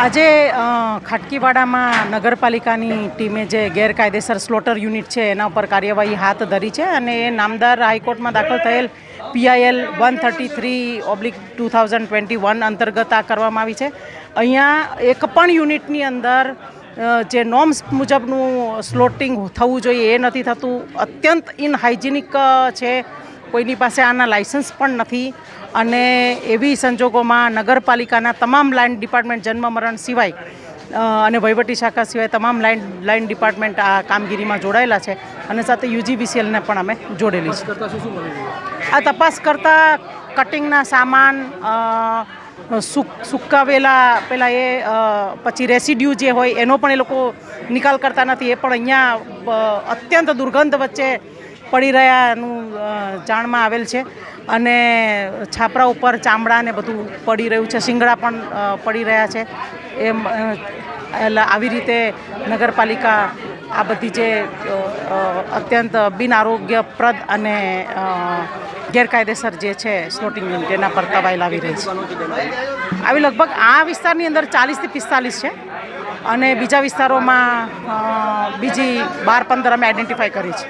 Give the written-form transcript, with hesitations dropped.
આજે ખાટકીવાડામાં નગરપાલિકાની ટીમે જે ગેરકાયદેસર સ્લોટર યુનિટ છે એના ઉપર કાર્યવાહી હાથ ધરી છે અને એ નામદાર હાઈકોર્ટમાં દાખલ થયેલ PIL 133/2021 અંતર્ગત આ કરવામાં આવી છે. અહીંયા એક પણ યુનિટની અંદર જે નોર્મ્સ મુજબનું સ્લોટિંગ થવું જોઈએ એ નથી થતું. અત્યંત ઇનહાઇજેનિક છે. કોઈની પાસે આના લાયસન્સ પણ નથી અને એવી સંજોગોમાં નગરપાલિકાના તમામ લાઇન ડિપાર્ટમેન્ટ જન્મ મરણ સિવાય અને વહીવટી શાખા સિવાય તમામ લાઇન ડિપાર્ટમેન્ટ આ કામગીરીમાં જોડાયેલા છે અને સાથે UGVCLને પણ અમે જોડેલી છે. આ તપાસ કરતાં કટિંગના સામાન સુકાવેલા પેલા એ પછી રેસિડ્યુ જે હોય એનો પણ એ લોકો નિકાલ કરતા નથી. એ પણ અહીંયા અત્યંત દુર્ગંધ વચ્ચે પડી રહ્યાનું જાણમાં આવેલ છે અને છાપરા ઉપર ચામડા ને બધું પડી રહ્યું છે, શિંગડા પણ પડી રહ્યા છે. એમ આવી રીતે નગરપાલિકા આ બધી જે અત્યંત બિન આરોગ્યપ્રદ અને ગેરકાયદેસર જે છે સ્લોટિંગ યુનિટ એના પર તવાઈ લાવી રહી છે. આવી લગભગ આ વિસ્તારની અંદર 40 થી 45 છે અને બીજા વિસ્તારોમાં બીજી 12-15 અમે આઈડેન્ટિફાઈ કરી છે.